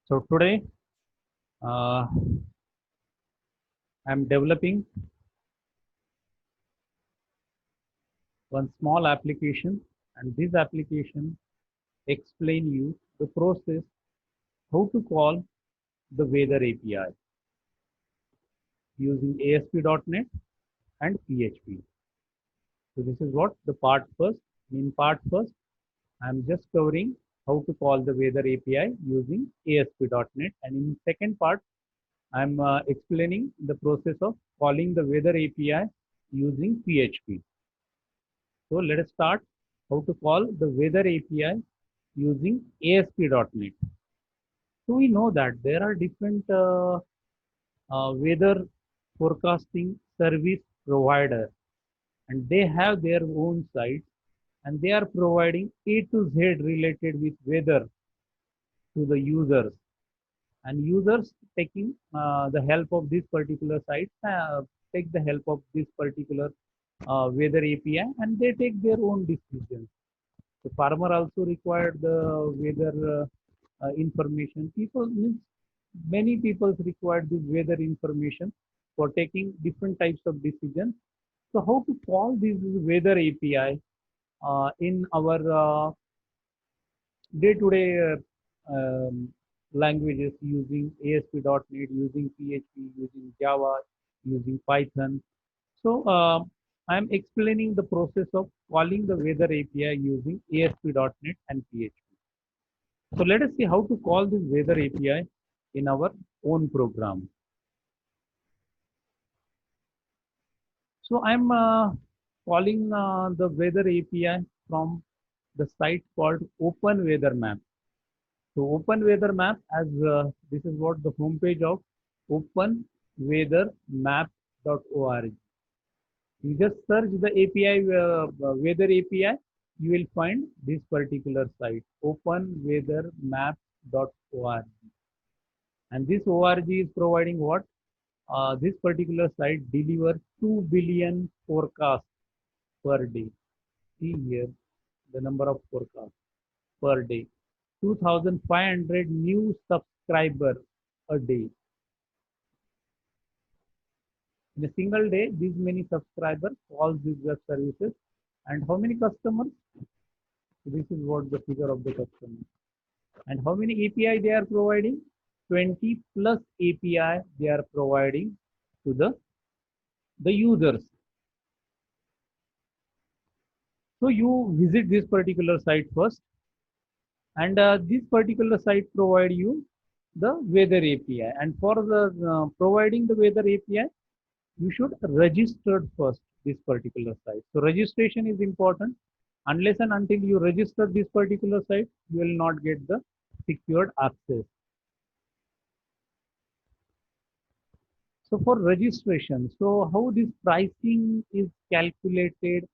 So today uh, I'm developing one small application, and this application explain you the process how to call the weather API using ASP.NET and PHP. So this is what the part first. In part first, I'm just covering how to call the weather API using ASP.NET, and in second part, I'm explaining the process of calling the weather API using PHP. So let us start how to call the weather API using ASP.NET. So we know that there are different weather forecasting service provider, and they have their own sites, and they are providing A to Z related with weather to the users, and users taking the help of this particular site, take the help of this particular weather API, and they take their own decisions. The farmer also required the weather information. People means many people required this weather information for taking different types of decisions. So how to call this weather API in our day-to-day languages using ASP.NET, using PHP, using Java, using Python. So I'm explaining the process of calling the weather API using ASP.NET and PHP. So let us see how to call this weather API in our own program. So I'm calling the weather API from the site called Open Weather Map. So Open Weather Map, as this is what the homepage of openweathermap.org. You just search the API, weather API, you will find this particular site, openweathermap.org. And this ORG is providing what? This particular site delivers 2 billion forecasts per day. See here the number of forecasts per day. 2,500 new subscribers a day. In a single day, these many subscribers calls these web services. And how many customers? This is what the figure of the customer. And how many API they are providing? 20 plus API they are providing to the users. So you visit this particular site first, and this particular site provide you the weather API. And for the providing the weather API, you should register first this particular site. So registration is important. Unless and until you register this particular site, you will not get the secured access. So for registration, so how this pricing is calculated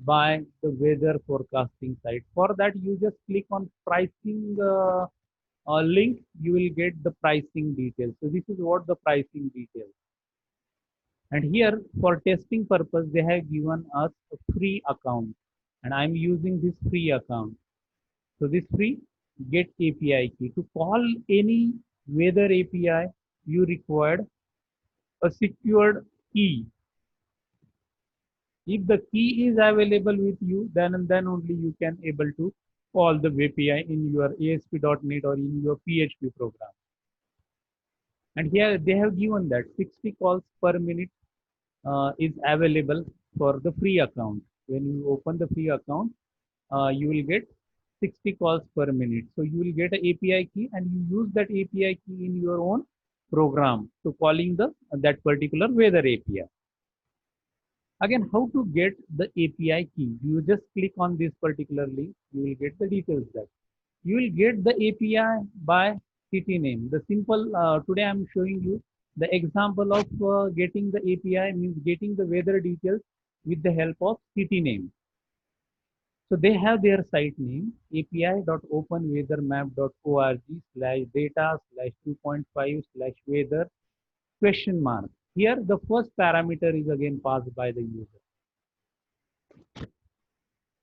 by the weather forecasting site. For that, you just click on pricing link, you will get the pricing details. So this is what the pricing details. And here for testing purpose, they have given us a free account, and I'm using this free account. So this free get API key. To call any weather API, you required a secured key. If the key is available with you, then and then only you can able to call the API in your ASP.NET or in your PHP program. And here they have given that 60 calls per minute is available for the free account. When you open the free account, you will get 60 calls per minute. So you will get an API key, and you use that API key in your own program to calling that particular weather API. Again, how to get the API key? You just click on this particular link, you will get the details there. You will get the API by city name. The simple, today I am showing you the example of getting the API, means getting the weather details with the help of city name. So they have their site name, api.openweathermap.org/data/2.5/weather ? Here the first parameter is again passed by the user.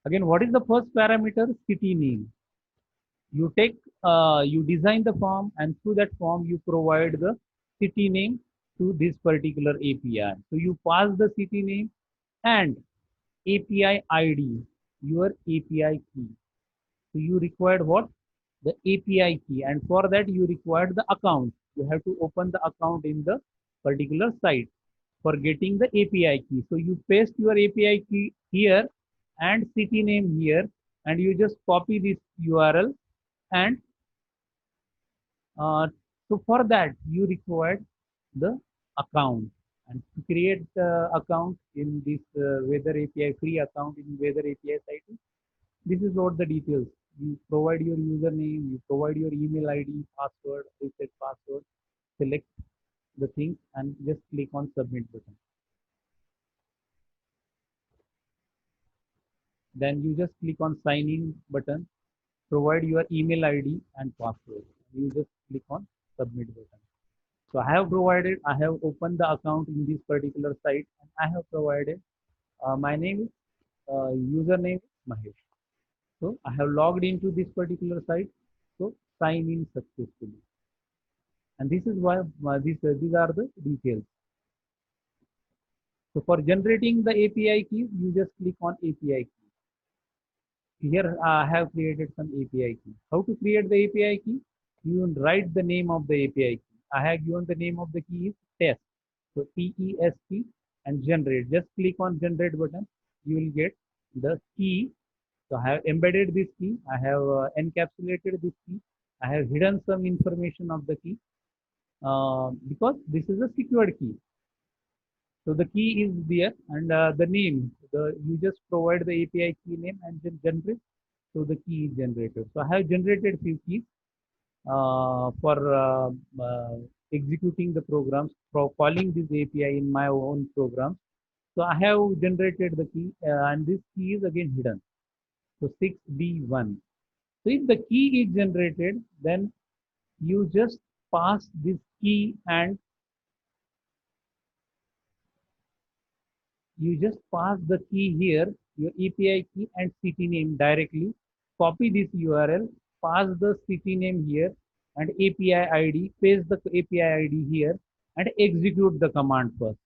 Again, what is the first parameter? City name. You take, you design the form, and through that form you provide the city name to this particular API. So you pass the city name and API ID, your API key. So you required what? The API key, and for that you required the account. You have to open the account in the particular site for getting the API key. So you paste your API key here and city name here, and you just copy this URL. And so for that you required the account, and to create the account in this weather API free account in weather API site, this is what the details. You provide your username, you provide your email ID, password, reset password, select the thing, and just click on submit button. Then you just click on sign in button, provide your email ID and password. You just click on submit button. So I have provided, I have opened the account in this particular site, and I have provided my name is username is Mahesh. So I have logged into this particular site. So sign in successfully. And this is why these are the details. So for generating the API keys, you just click on API key. Here I have created some API key. How to create the API key? You write the name of the API key. I have given the name of the key is test. So TEST and generate. Just click on generate button. You will get the key. So I have embedded this key. I have encapsulated this key. I have hidden some information of the key because this is a secured key. So the key is there, and the name. You just provide the API key name and then generate. So the key is generated. So I have generated few keys for executing the programs, for calling this API in my own program. So I have generated the key, and this key is again hidden. So 6B1. So if the key is generated, then you just pass this key, and you just pass the key here, your API key and city name directly. Copy this URL, pass the city name here and API ID, paste the API ID here, and execute the command first.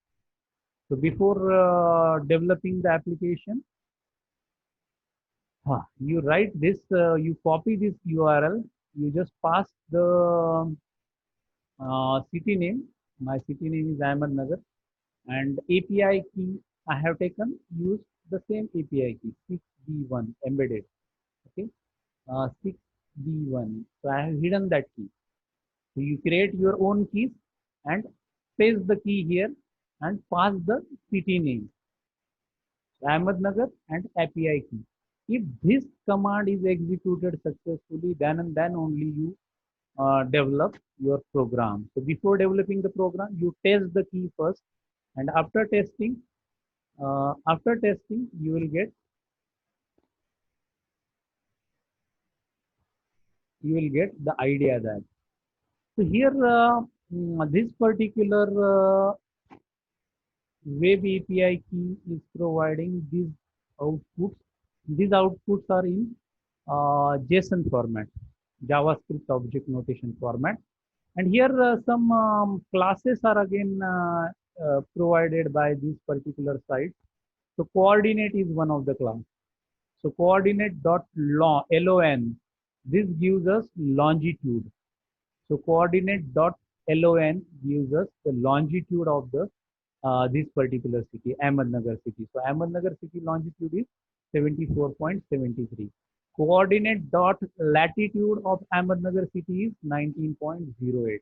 So before developing the application, you write this, you copy this URL, you just pass the city name. My city name is Ahmednagar, and API key I have taken, use the same API key 6B1 embedded. Okay, 6B1. So I have hidden that key. So you create your own keys and paste the key here and pass the city name Ahmednagar and API key. If this command is executed successfully, then and then only you develop your program. So before developing the program, you test the key first, and after testing, you will get the idea that. So here, this particular web API key is providing these outputs. These outputs are in JSON format, JavaScript object notation format. And here some classes are again provided by this particular site. So coordinate is one of the class. So coordinate dot lon, this gives us longitude. So coordinate dot lon gives us the longitude of the this particular city, Ahmednagar city. So Ahmednagar city longitude is 74.73. Coordinate dot latitude of Ahmednagar city is 19.08.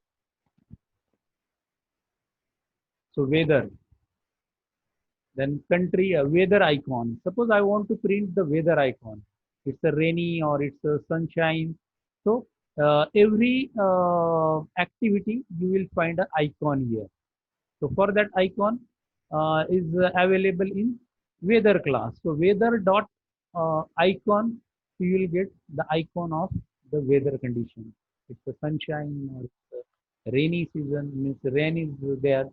So weather, then country, weather icon. Suppose I want to print the weather icon. It's a rainy or it's a sunshine. So every activity you will find an icon here. So for that icon is available in weather class. So weather dot icon, so you will get the icon of the weather condition. It's a sunshine or it's a rainy season, means rain is there.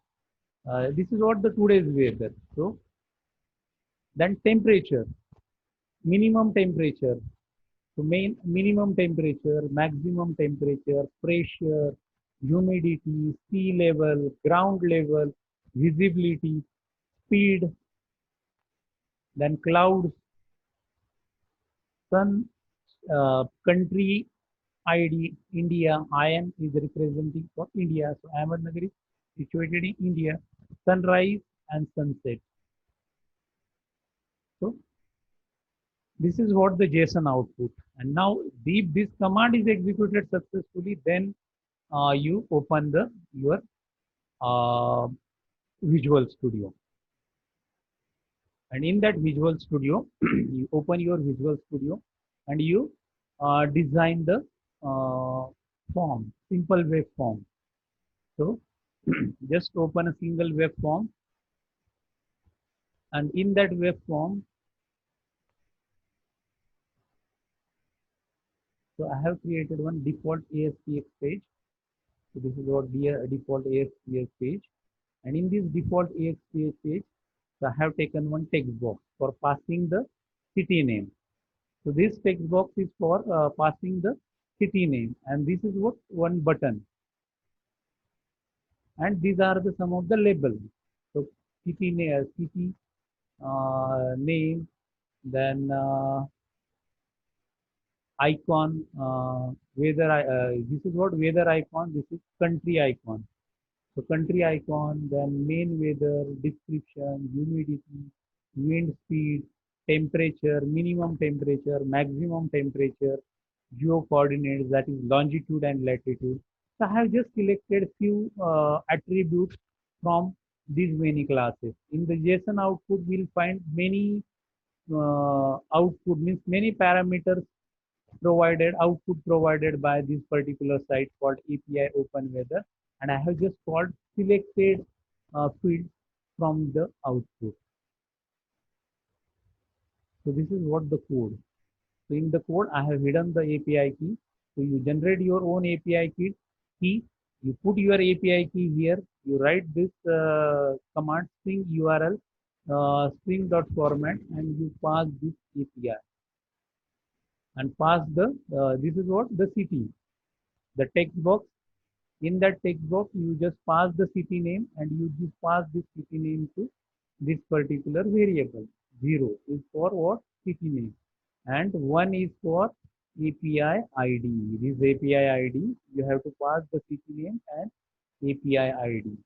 This is what the today's weather. So then temperature, minimum temperature. So minimum temperature, maximum temperature, pressure, humidity, sea level, ground level, visibility, speed, then clouds, sun, country ID, India. IN is representing for India. So Ahmednagar is situated in India. Sunrise and sunset. So this is what the JSON output. And now if this command is executed successfully, then you open your uh, Visual Studio. And in that Visual Studio, you open your Visual Studio and you design the form, simple web form. So just open a single web form, and in that web form, so I have created one default ASPX page. So this is what the default ASPX page. And in this default ASPX page, so I have taken one text box for passing the city name. So this text box is for passing the city name, and this is what one button. And these are the some of the labels. So city name, then icon, this is what weather icon. This is country icon. So country icon, then main weather, description, humidity, wind speed, temperature, minimum temperature, maximum temperature, geo coordinates, that is longitude and latitude. So I have just selected few attributes from these many classes. In the JSON output, we'll find many output, means many parameters provided, output provided by this particular site called API Open Weather, and I have just called selected field from the output. So this is what the code. So in the code, I have hidden the API key. So you generate your own API key. You put your API key here. You write this command string URL string.format, and you pass this API and pass the this is what the city, the text box. In that text box, you just pass the city name, and you just pass this city name to this particular variable. 0 is for what? City name. And 1 is for API ID. This API ID, you have to pass the city name and API ID.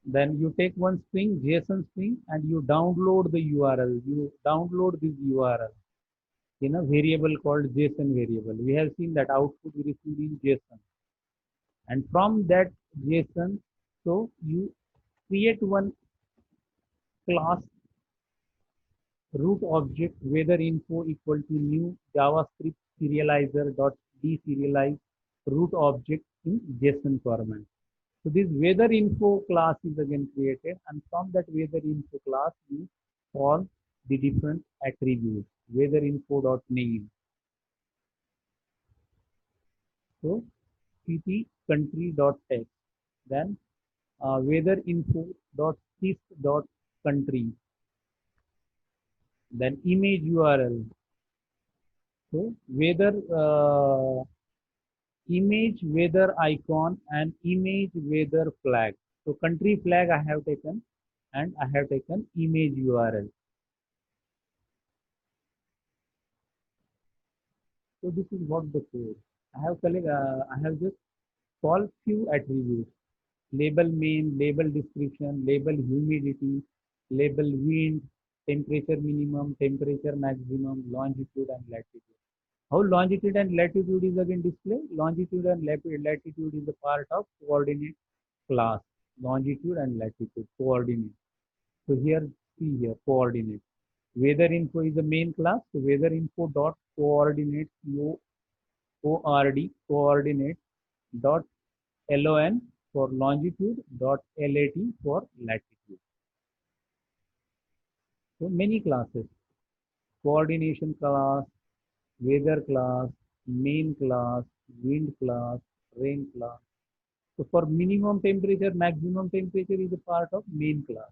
Then you take one string, JSON string, and you download the URL. You download this URL in a variable called JSON variable. We have seen that output we receive in JSON. And from that JSON, so you create one class root object weather info equal to new JavaScript serializer dot deserialize root object in JSON format. So this weather info class is again created, and from that weather info class you call the different attributes weather info dot name. So city country dot text, then weather info dot sys dot country, then image URL. So weather image weather icon and image weather flag. So country flag I have taken, and I have taken image URL. So this is what the code. I have just called few attributes: label main, label description, label humidity, label wind, temperature minimum, temperature maximum, longitude and latitude. How longitude and latitude is again displayed? Longitude and latitude is a part of coordinate class. Longitude and latitude, coordinate. So here, see here, coordinate. Weather info is the main class. So weather info dot coordinate, coordinate dot LON for longitude dot LAT for latitude. So many classes: coordination class, weather class, main class, wind class, rain class. So for minimum temperature, maximum temperature is a part of main class.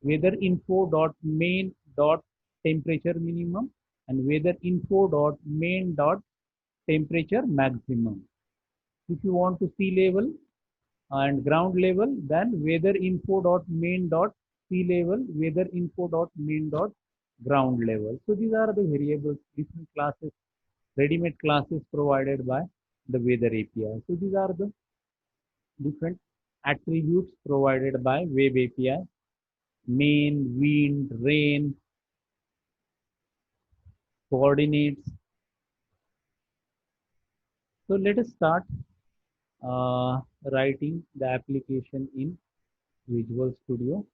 Weather info dot main dot temperature minimum, and weather info dot main dot temperature maximum. If you want to sea level and ground level, then weather info dot main dot sea level, weather info dot main dot ground level. So these are the variables, different classes, ready-made classes provided by the weather API. So these are the different attributes provided by web API: main, wind, rain, coordinates. So let us start uh, writing the application in Visual Studio.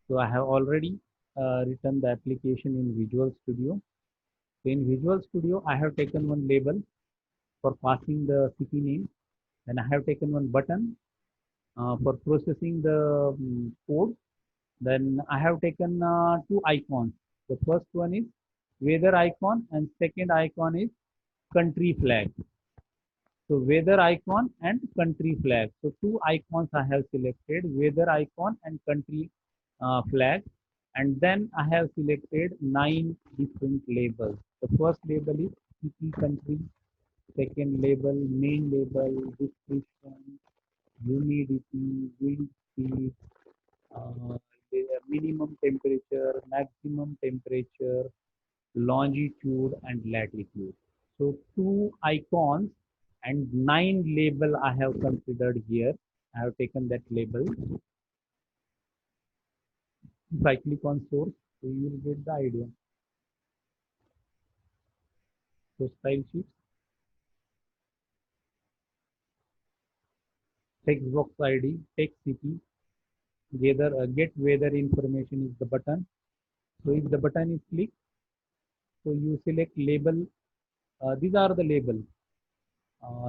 So I have already written the application in Visual Studio. So in Visual Studio, I have taken one label for passing the city name. Then I have taken one button for processing the code. Then I have taken two icons. The first one is weather icon and second icon is country flag. So weather icon and country flag. So two icons I have selected, weather icon and country flag. And then I have selected 9 different labels. The first label is city country, second label, main label, description, humidity, wind speed, uh, minimum temperature, maximum temperature, longitude and latitude. So two icons and 9 label I have considered here. I have taken that label. If I click on source, so you will get the idea. So style sheets, text box ID, text city, get weather information is the button. So if the button is clicked, so you select label. These are the label.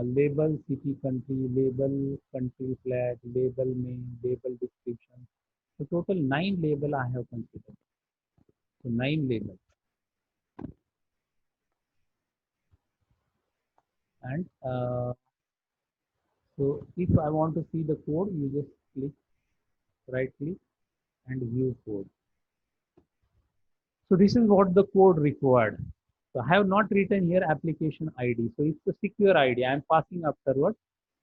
Label city country, label country flag, label main, label description. So total 9 label I have considered. So 9 labels. And so if I want to see the code, you just click, right click and view code. So this is what the code required. So I have not written here application ID. So it's a secure ID. I am passing afterwards.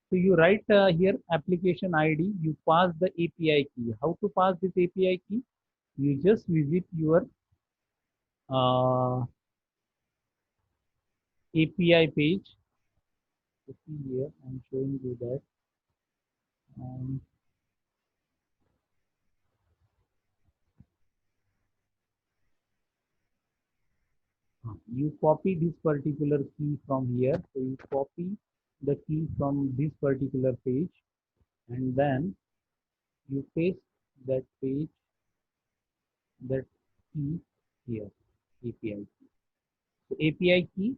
So you write here application ID, you pass the API key. How to pass this API key? You just visit your API page. So see here, I'm showing you that. Um, you copy this particular key from here. So you copy the key from this particular page and then you paste that page, that key here, API key. So API key,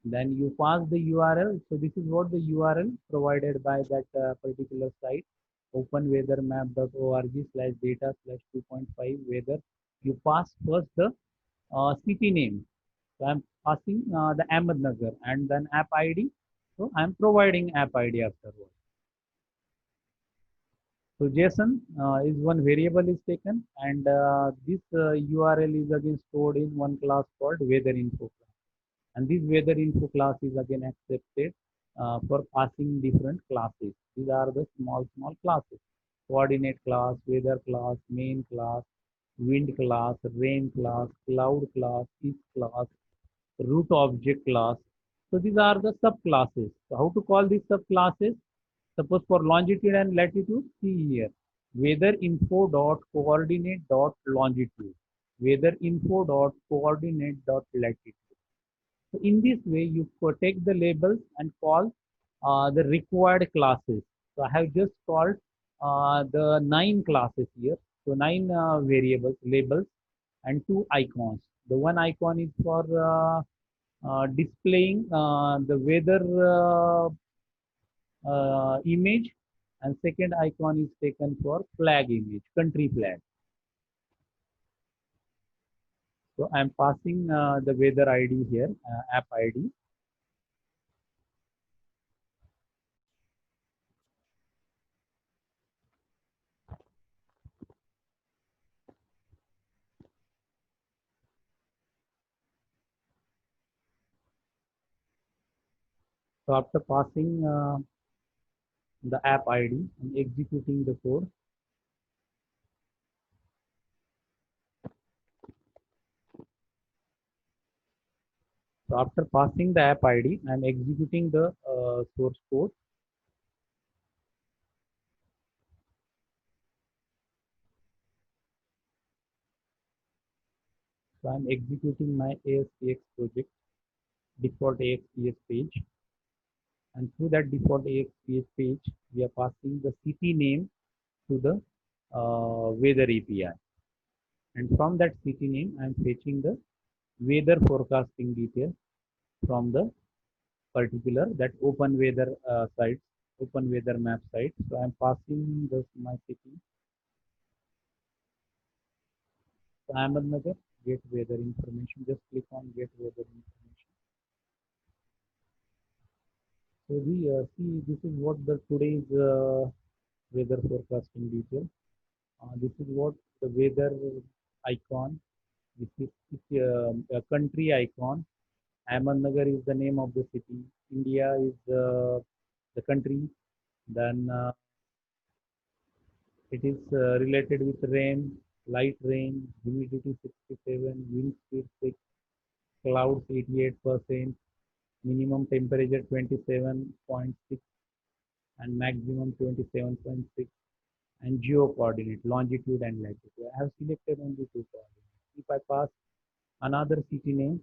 then you pass the URL. So this is what the URL provided by that particular site, openweathermap.org/data/2.5 weather. You pass first the city name. So I'm passing the Ahmednagar and then app ID. So I'm providing app ID afterwards. So JSON is one variable is taken and this URL is again stored in one class called weather info class. And this weather info class is again accepted for passing different classes. These are the small classes: coordinate class, weather class, main class, wind class, rain class, cloud class, east class, root object class. So these are the subclasses. So how to call these subclasses? Suppose for longitude and latitude, see here, weather info dot coordinate dot longitude, weather info dot coordinate dot latitude. So in this way, you take the labels and call the required classes. So I have just called the 9 classes here. So 9 variables, labels, and 2 icons. The one icon is for displaying the weather image, and second icon is taken for flag image, country flag. So I am passing the weather ID here, app ID. So after passing the app ID and executing the code, so after passing the app ID, I'm executing the source code. So I'm executing my ASPX project default ASPX page, and through that default ASPX page, we are passing the city name to the weather API, and from that city name, I'm fetching the weather forecasting detail from the particular that open weather sites, open weather map site. So I'm passing this my city. So Ahmednagar, get weather information. Just click on get weather information. So we see this is what the today's weather forecasting detail. This is what the weather icon. This is a country icon. Ahmednagar is the name of the city. India is the country. Then it is related with rain, light rain, humidity 67, wind speed 6, clouds 88%, minimum temperature 27.6 and maximum 27.6, and geo coordinate, longitude and latitude. I have selected only two coordinates. If I pass another city name,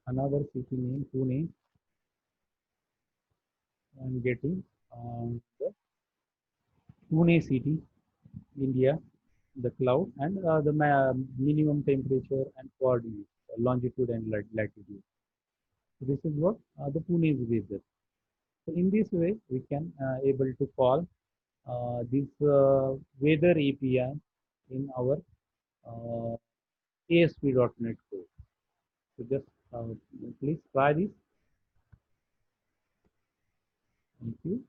another city name, Pune, I am getting the Pune city, India, the cloud, and the minimum temperature and coordinates, longitude and latitude. So this is what the Pune is weather. So in this way, we can able to call this weather API in our ASP.NET Core. So just please try this. Thank you.